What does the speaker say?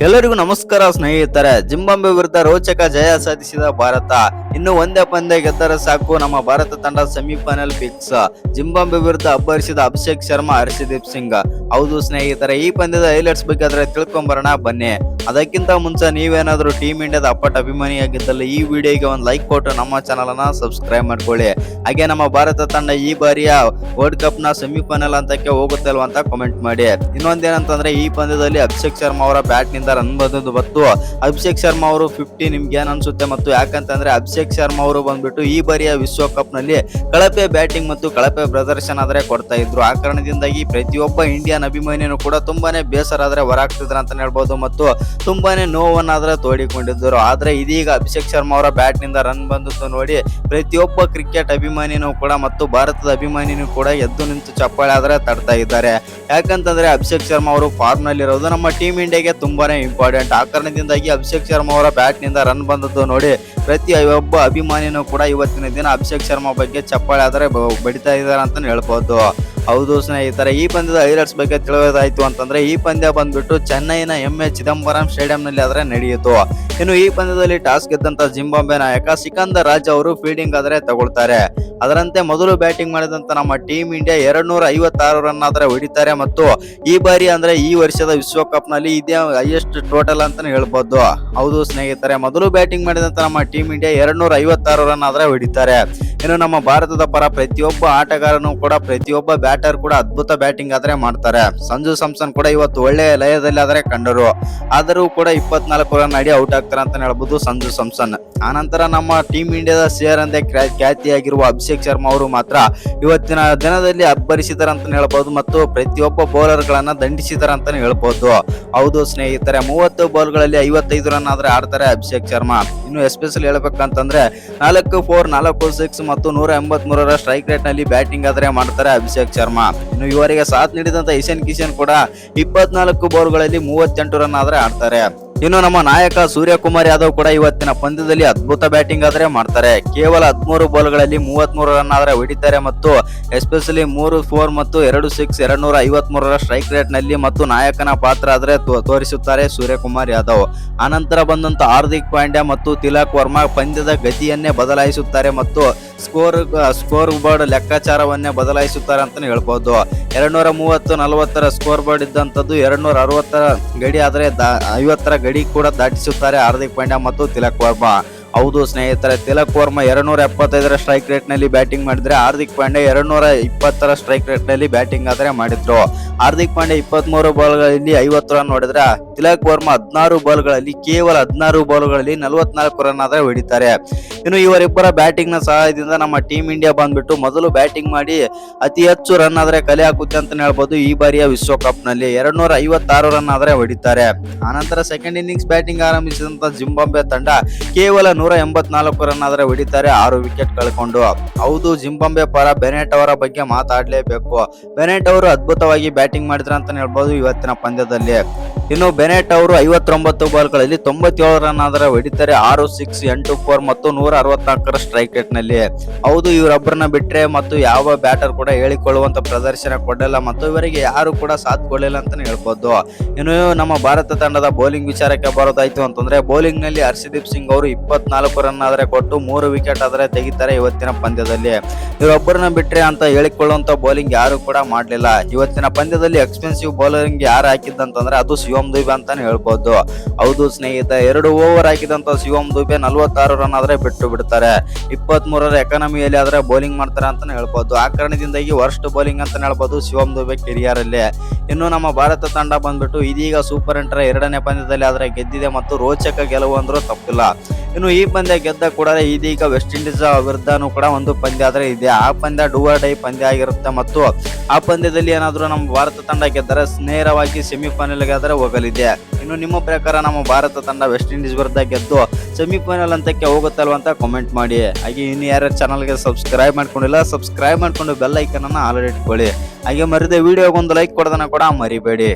ಎಲ್ಲರಿಗೂ ನಮಸ್ಕಾರ ಸ್ನೇಹಿತರೆ. ಜಿಂಬಾಬ್ವೆ ವಿರುದ್ಧ ರೋಚಕ ಜಯ ಸಾಧಿಸಿದ ಭಾರತ. ಇನ್ನು ಒಂದೇ ಪಂದ್ಯ ಗೆದ್ದರೆ ಸಾಕು, ನಮ್ಮ ಭಾರತ ತಂಡ ಸೆಮಿಫೈನಲ್ ಫಿಕ್ಸ್. ಜಿಂಬಾಬ್ವೆ ವಿರುದ್ಧ ಅಬ್ಬರಿಸಿದ ಅಭಿಷೇಕ್ ಶರ್ಮಾ, ಹರ್ಷದೀಪ್ ಸಿಂಗ್. ಹೌದು ಸ್ನೇಹಿತರೆ, ಈ ಪಂದ್ಯದ ಹೈಲೈಟ್ಸ್ ಬಗ್ಗೆ ಆದ್ರೆ ತಿಳ್ಕೊಂಬರೋಣ ಬನ್ನಿ. ಅದಕ್ಕಿಂತ ಮುಂಚೆ ನೀವೇನಾದ್ರೂ ಟೀಮ್ ಇಂಡಿಯಾದ ಅಪ್ಪಟ ಅಭಿಮಾನಿಯಾಗಿದ್ದಲ್ಲಿ ಈ ವಿಡಿಯೋಗೆ ಒಂದು ಲೈಕ್ ಕೊಟ್ಟು ನಮ್ಮ ಚಾನಲ್ ಅನ್ನ ಸಬ್ಸ್ಕ್ರೈಬ್ ಮಾಡ್ಕೊಳ್ಳಿ. ಹಾಗೆ ನಮ್ಮ ಭಾರತ ತಂಡ ಈ ಬಾರಿಯ ವರ್ಲ್ಡ್ ಕಪ್ ನ ಸೆಮಿಫೈನಲ್ ಹಂತಕ್ಕೆ ಹೋಗುತ್ತೆ ಅಲ್ವಾ ಅಂತ ಕಾಮೆಂಟ್ ಮಾಡಿ. ಇನ್ನೊಂದೇನಂತಂದ್ರೆ, ಈ ಪಂದ್ಯದಲ್ಲಿ ಅಭಿಷೇಕ್ ಶರ್ಮಾ ಅವರ ಬ್ಯಾಟ್ ನಿಂದ ರನ್ ಬಂದದ್ದು ಮತ್ತು ಅಭಿಷೇಕ್ ಶರ್ಮಾ ಅವರು 50 ನಿಮ್ಗೆ ಏನ್ ಅನ್ಸುತ್ತೆ? ಮತ್ತು ಯಾಕಂತಂದ್ರೆ ಅಭಿಷೇಕ್ ಶರ್ಮಾ ಅವರು ಬಂದ್ಬಿಟ್ಟು ಈ ಬಾರಿಯ ವಿಶ್ವಕಪ್ ನಲ್ಲಿ ಕಳಪೆ ಬ್ಯಾಟಿಂಗ್ ಮತ್ತು ಕಳಪೆ ಪ್ರದರ್ಶನ ಆದ್ರೆ ಕೊಡ್ತಾ ಇದ್ರು. ಆ ಕಾರಣದಿಂದಾಗಿ ಪ್ರತಿಯೊಬ್ಬ ಇಂಡಿಯನ್ ಅಭಿಮಾನಿನೂ ಕೂಡ ತುಂಬಾನೇ ಬೇಸರ ಆದ್ರೆ ಹೊರಾಗ್ತಿದ್ರು ಅಂತ ಹೇಳ್ಬೋದು ಮತ್ತು ತುಂಬಾನೇ ನೋವನ್ನಾದ್ರೆ ತೋಡಿಕೊಂಡಿದ್ದರು. ಆದ್ರೆ ಇದೀಗ ಅಭಿಷೇಕ್ ಶರ್ಮಾ ಅವರ ಬ್ಯಾಟ್ ನಿಂದ ರನ್ ಬಂದದ್ದು ನೋಡಿ ಪ್ರತಿಯೊಬ್ಬ ಕ್ರಿಕೆಟ್ ಅಭಿಮಾನಿನೂ ಕೂಡ ಮತ್ತು ಭಾರತದ ಅಭಿಮಾನಿನೂ ಕೂಡ ಎದ್ದು ನಿಂತು ಚಪ್ಪಾಳೆ ಆದ್ರೆ ತಡ್ತಾ ಇದ್ದಾರೆ. ಯಾಕಂತಂದ್ರೆ ಅಭಿಷೇಕ್ ಶರ್ಮಾ ಅವರು ಫಾರ್ಮ್ ನಲ್ಲಿ ಇರೋದು ನಮ್ಮ ಟೀಮ್ ಇಂಡಿಯಾಗೆ ತುಂಬಾನೇ ಇಂಪಾರ್ಟೆಂಟ್. ಆ ಕಾರಣದಿಂದಾಗಿ ಅಭಿಷೇಕ್ ಶರ್ಮಾ ಅವರ ಬ್ಯಾಟ್ ನಿಂದ ರನ್ ಬಂದದ್ದು ನೋಡಿ ಪ್ರತಿಯೊಬ್ಬ ಅಭಿಮಾನಿನೂ ಕೂಡ ಇವತ್ತಿನ ದಿನ ಅಭಿಷೇಕ್ ಶರ್ಮಾ ಬಗ್ಗೆ ಚಪ್ಪಾಳೆ ಆದ್ರೆ ಬಡಿತಾ ಇದ್ದಾರೆ ಅಂತ ಹೇಳ್ಬೋದು. ಹೌದು ಸ್ನೇಹಿತರೆ, ಈ ಪಂದ್ಯದ ಹೈಲೈಟ್ಸ್ ಬಗ್ಗೆ ತಿಳಿಯೋದಾಯ್ತು ಅಂತಂದ್ರೆ, ಈ ಪಂದ್ಯ ಬಂದ್ಬಿಟ್ಟು ಚೆನ್ನೈನ MA ಚಿದಂಬರಂ ಸ್ಟೇಡಿಯಂ ನಲ್ಲಿ ಆದ್ರೆ ನಡೆಯಿತು. ಇನ್ನು ಈ ಪಂದ್ಯದಲ್ಲಿ ಟಾಸ್ ಗೆದ್ದಂತ ಜಿಂಬಾಬ್ವೆ ನಾಯಕ ಸಿಕಂದರ್ ರಾಜ್ ಅವರು ಫೀಲ್ಡಿಂಗ್ ಆದ್ರೆ ತಗೊಳ್ತಾರೆ. ಅದರಂತೆ ಮೊದಲು ಬ್ಯಾಟಿಂಗ್ ಮಾಡಿದಂತ ನಮ್ಮ ಟೀಮ್ ಇಂಡಿಯಾ 256 ರನ್ ಆದ್ರೆ ಹೊಡಿತಾರೆ ಮತ್ತು ಈ ಬಾರಿ ಅಂದ್ರೆ ಈ ವರ್ಷದ ವಿಶ್ವಕಪ್ ನಲ್ಲಿ ಇದೇ ಹೈಯೆಸ್ಟ್ ಟೋಟಲ್ ಅಂತಾನೆ ಹೇಳ್ಬೋದು. ಹೌದು ಸ್ನೇಹಿತರೆ, ಮೊದಲು ಬ್ಯಾಟಿಂಗ್ ಮಾಡಿದಂತ ನಮ್ಮ ಟೀಮ್ ಇಂಡಿಯಾ 256 ರನ್ ಆದ್ರೆ ಹೊಡಿತಾರೆ. ಇನ್ನು ನಮ್ಮ ಭಾರತದ ಪರ ಪ್ರತಿಯೊಬ್ಬ ಆಟಗಾರನು ಕೂಡ, ಪ್ರತಿಯೊಬ್ಬ ಬ್ಯಾಟರ್ ಕೂಡ ಅದ್ಭುತ ಬ್ಯಾಟಿಂಗ್ ಆದ್ರೆ ಮಾಡ್ತಾರೆ. ಸಂಜು ಸ್ಯಾಮ್ಸನ್ ಕೂಡ ಇವತ್ತು ಒಳ್ಳೆಯ ಲಯದಲ್ಲಿ ಆದ್ರೆ ಕಂಡರು. ಆದರೂ ಕೂಡ 24 ರನ್ ಅಡಿ ಔಟ್ ಆಗ್ತಾರೆ ಅಂತ ಹೇಳ್ಬೋದು ಸಂಜು ಸ್ಯಾಮ್ಸನ್. ಆನಂತರ ನಮ್ಮ ಟೀಮ್ ಇಂಡಿಯಾದ ಸೇರ್ ಅಂದೇ ಖ್ಯಾತಿಯಾಗಿರುವ ಅಭಿಷೇಕ್ ಶರ್ಮಾ ಅವರು ಮಾತ್ರ ಇವತ್ತಿನ ದಿನದಲ್ಲಿ ಅಬ್ಬರಿಸಿದಾರೆ ಅಂತ ಹೇಳ್ಬೋದು ಮತ್ತು ಪ್ರತಿಯೊಬ್ಬ ಬೌಲರ್ ಗಳನ್ನ ದಂಡಿಸಿದಾರೆ ಅಂತಾನೆ ಹೇಳ್ಬೋದು. ಹೌದು ಸ್ನೇಹಿತರೆ, 30 ಬಾಲ್ ಗಳಲ್ಲಿ 55 ರನ್ ಆದ್ರೆ ಆಡ್ತಾರೆ ಅಭಿಷೇಕ್ ಶರ್ಮಾ. ಇನ್ನು ಎಸ್ಪೆಷಲಿ ಹೇಳ್ಬೇಕಂತಂದ್ರೆ 4 4 4 6 ಮತ್ತು 183ರ ಸ್ಟ್ರೈಕ್ ರೇಟ್ ನಲ್ಲಿ ಬ್ಯಾಟಿಂಗ್ ಆದ್ರೆ ಮಾಡ್ತಾರೆ ಅಭಿಷೇಕ್ ಶರ್ಮಾ. ಇನ್ನು ಇವರಿಗೆ ಸಾಥ್ ನೀಡಿದಂತ ಇಶಾನ್ ಕಿಶನ್ ಕೂಡ 24 ಬಾಲ್ ಗಳಲ್ಲಿ 38 ರನ್ ಆದ್ರೆ ಆಡ್ತಾರೆ. ಇನ್ನು ನಮ್ಮ ನಾಯಕ ಸೂರ್ಯಕುಮಾರ್ ಯಾದವ್ ಕೂಡ ಇವತ್ತಿನ ಪಂದ್ಯದಲ್ಲಿ ಅದ್ಭುತ ಬ್ಯಾಟಿಂಗ್ ಆದ್ರೆ ಮಾಡ್ತಾರೆ. ಕೇವಲ 13 ಬಾಲ್ ಗಳಲ್ಲಿ 33 ರನ್ ಆದ್ರೆ ಹೊಡಿತಾರೆ ಮತ್ತು ಎಸ್ಪೆಷಲಿ 3 4 ಮತ್ತು 2 6 253ರ ಸ್ಟ್ರೈಕ್ ರೇಟ್ ನಲ್ಲಿ ಮತ್ತು ನಾಯಕನ ಪಾತ್ರ ಆದ್ರೆ ತೋರಿಸುತ್ತಾರೆ ಸೂರ್ಯಕುಮಾರ್ ಯಾದವ್. ಆನಂತರ ಬಂದಂತ ಹಾರ್ದಿಕ್ ಪಾಂಡ್ಯ ಮತ್ತು ತಿಲಕ್ ವರ್ಮಾ ಪಂದ್ಯದ ಗತಿಯನ್ನೇ ಬದಲಾಯಿಸುತ್ತಾರೆ ಮತ್ತು ಸ್ಕೋರ್ ಬೋರ್ಡ್ ಲೆಕ್ಕಾಚಾರವನ್ನೇ ಬದಲಾಯಿಸುತ್ತಾರೆ ಅಂತಾನೆ ಹೇಳ್ಬೋದು. 230-40ರ ಸ್ಕೋರ್ ಬೋರ್ಡ್ ಇದ್ದಂಥದ್ದು 260ರ ಗಡಿ ಆದ್ರೆ 50ರ ಗಡಿ ಕೂಡ ದಾಟಿಸುತ್ತಾರೆ ಹಾರ್ದಿಕ್ ಪಾಂಡ್ಯ ಮತ್ತು ತಿಲಕ್ ವರ್ಮಾ. ಹೌದು ಸ್ನೇಹಿತರೆ, ತಿಲಕ್ ವರ್ಮಾ 275ರ ಸ್ಟ್ರೈಕ್ ರೇಟ್ ನಲ್ಲಿ ಬ್ಯಾಟಿಂಗ್ ಮಾಡಿದ್ರೆ ಹಾರ್ದಿಕ್ ಪಾಂಡ್ಯ 220ರ ಸ್ಟ್ರೈಕ್ ರೇಟ್ ನಲ್ಲಿ ಬ್ಯಾಟಿಂಗ್ ಆದ್ರೆ ಮಾಡಿದ್ರು. ಹಾರ್ದಿಕ್ ಪಾಂಡ್ಯ 23 ಬಾಲ್ ಗಳಲ್ಲಿ 50 ರನ್ ಹೊಡೆದ್ರೆ ತಿಲಕ್ ವರ್ಮಾ 16 ಬಾಲ್ ಗಳಲ್ಲಿ ಕೇವಲ 16 ಬಾಲ್ ಗಳಲ್ಲಿ 44 ರನ್ ಆದ್ರೆ ಹೊಡಿತಾರೆ. ಇನ್ನು ಇವರಿಬ್ಬರ ಬ್ಯಾಟಿಂಗ್ ನ ಸಹಾಯದಿಂದ ನಮ್ಮ ಟೀಮ್ ಇಂಡಿಯಾ ಬಂದ್ಬಿಟ್ಟು ಮೊದಲು ಬ್ಯಾಟಿಂಗ್ ಮಾಡಿ ಅತಿ ಹೆಚ್ಚು ರನ್ ಆದ್ರೆ ಕಲೆ ಹಾಕುತ್ತೆ ಅಂತ ಹೇಳ್ಬೋದು. ಈ ಬಾರಿಯ ವಿಶ್ವಕಪ್ ನಲ್ಲಿ 256 ರನ್ ಆದ್ರೆ ಹೊಡಿತಾರೆ. ಆನಂತರ ಸೆಕೆಂಡ್ ಇನ್ನಿಂಗ್ಸ್ ಬ್ಯಾಟಿಂಗ್ ಆರಂಭಿಸಿದಂತ ಜಿಂಬಾಬ್ವೆ ತಂಡ ಕೇವಲ 184 ರನ್ ಆದ್ರೆ ಹೊಡಿತಾರೆ, 6 ವಿಕೆಟ್ ಕಳ್ಕೊಂಡು. ಹೌದು, ಜಿಂಬಾಬ್ವೆ ಪರ ಬೆನೆಟ್ ಅವರ ಬಗ್ಗೆ ಮಾತಾಡ್ಲೇಬೇಕು. ಬೆನೆಟ್ ಅವರು ಅದ್ಭುತವಾಗಿ ಬ್ಯಾಟಿಂಗ್ ಮಾಡಿದ್ರು ಅಂತ ಹೇಳ್ಬೋದು ಇವತ್ತಿನ ಪಂದ್ಯದಲ್ಲಿ. ಇನ್ನು ಬೆನೆಟ್ ಅವರು 59 ಬಾಲ್ ಗಳಲ್ಲಿ 97 ರನ್ ಆದ್ರೆ ಹೊಡಿತಾರೆ, 6 6 8 4 ಮತ್ತು 164ರ ಸ್ಟ್ರೈಕ್ ರೇಟ್ ನಲ್ಲಿ. ಹೌದು, ಇವರೊಬ್ಬರನ್ನ ಬಿಟ್ರೆ ಮತ್ತು ಯಾವ ಬ್ಯಾಟರ್ ಕೂಡ ಹೇಳಿಕೊಳ್ಳುವಂತ ಪ್ರದರ್ಶನ ಕೊಡಲ್ಲ ಮತ್ತು ಇವರಿಗೆ ಯಾರು ಕೂಡ ಸಾಥ್ ಕೊಡಲಿಲ್ಲ ಅಂತಾನೆ ಹೇಳ್ಬೋದು. ಇನ್ನು ನಮ್ಮ ಭಾರತ ತಂಡದ ಬೌಲಿಂಗ್ ವಿಚಾರಕ್ಕೆ ಬರೋದಾಯ್ತು ಅಂತಂದ್ರೆ, ಬೌಲಿಂಗ್ ನಲ್ಲಿ ಹರ್ಷದೀಪ್ ಸಿಂಗ್ ಅವರು 24 ರನ್ ಆದ್ರೆ ಕೊಟ್ಟು 3 ವಿಕೆಟ್ ಆದ್ರೆ ತೆಗಿತಾರೆ ಇವತ್ತಿನ ಪಂದ್ಯದಲ್ಲಿ. ಇವರೊಬ್ಬರನ್ನ ಬಿಟ್ರೆ ಅಂತ ಹೇಳಿಕೊಳ್ಳುವಂತ ಬೌಲಿಂಗ್ ಯಾರು ಕೂಡ ಮಾಡ್ಲಿಲ್ಲ. ಇವತ್ತಿನ ಪಂದ್ಯದಲ್ಲಿ ಎಕ್ಸ್ಪೆನ್ಸಿವ್ ಬೌಲರಿಂಗ್ ಯಾರು ಹಾಕಿದ್ದಂತಂದ್ರೆ ಅದು ಶಿವಮ್ ದುಬೆ ಅಂತಾನೆ ಹೇಳ್ಬೋದು. ಹೌದು ಸ್ನೇಹಿತ, 2 ಓವರ್ ಹಾಕಿದಂತ ಶಿವಮ್ ದುಬೆ 46 ರನ್ ಆದ್ರೆ ಬಿಟ್ಟು ಬಿಡ್ತಾರೆ. 23ರ ಎಕಾನಮಿಯಲ್ಲಿ ಆದ್ರೆ ಬೌಲಿಂಗ್ ಮಾಡ್ತಾರೆ ಅಂತಾನೆ ಹೇಳ್ಬೋದು. ಆ ಕಾರಣದಿಂದಾಗಿ ವರ್ಸ್ಟ್ ಬೌಲಿಂಗ್ ಅಂತಾನೆ ಹೇಳ್ಬೋದು ಶಿವಮ್ ದುಬೆ ಕೆರಿಯರ್ ಅಲ್ಲಿ. ಇನ್ನು ನಮ್ಮ ಭಾರತ ತಂಡ ಬಂದ್ಬಿಟ್ಟು ಇದೀಗ ಸೂಪರ್ 8ರ 2ನೇ ಪಂದ್ಯದಲ್ಲಿ ಆದ್ರೆ ಗೆದ್ದಿದೆ ಮತ್ತು ರೋಚಕ ಗೆಲುವು ಅಂದ್ರೂ ತಪ್ಪಿಲ್ಲ. ಇನ್ನು ಈ ಪಂದ್ಯ ಗೆದ್ದ ಕೂಡ ಇದೀಗ ವೆಸ್ಟ್ ಇಂಡೀಸ್ ವಿರುದ್ಧನೂ ಕೂಡ ಒಂದು ಪಂದ್ಯ ಆದ್ರೆ ಇದೆ. ಆ ಪಂದ್ಯ ಡೂ ಆರ್ ಡೈ ಪಂದ್ಯ ಆಗಿರುತ್ತೆ ಮತ್ತು ಆ ಪಂದ್ಯದಲ್ಲಿ ಏನಾದ್ರೂ ನಮ್ಮ ಭಾರತ ತಂಡ ಗೆದ್ದರೆ ನೇರವಾಗಿ ಸೆಮಿಫೈನಲ್ಗೆ ಆದ್ರೆ ಹೋಗಲಿದೆ. ಇನ್ನು ನಿಮ್ಮ ಪ್ರಕಾರ ನಮ್ಮ ಭಾರತ ತಂಡ ವೆಸ್ಟ್ ಇಂಡೀಸ್ ವಿರುದ್ಧ ಗೆದ್ದು ಸೆಮಿಫೈನಲ್ ಹಂತಕ್ಕೆ ಹೋಗುತ್ತಲ್ವ ಅಂತ ಕಾಮೆಂಟ್ ಮಾಡಿ. ಹಾಗೆ ಇನ್ನು ಯಾರ್ಯಾರ ಚಾನಲ್ಗೆ ಸಬ್ಸ್ಕ್ರೈಬ್ ಮಾಡ್ಕೊಂಡಿಲ್ಲ, ಸಬ್ಸ್ಕ್ರೈಬ್ ಮಾಡ್ಕೊಂಡು ಬೆಲ್ ಐಕನ್ ಅನ್ನ ಆಲ್ರೆಡಿ ಇಟ್ಕೊಳ್ಳಿ. ಹಾಗೆ ಮರಿದೆ ವಿಡಿಯೋಗೊಂದು ಲೈಕ್ ಕೊಡೋದನ್ನ ಕೂಡ ಮರಿಬೇಡಿ.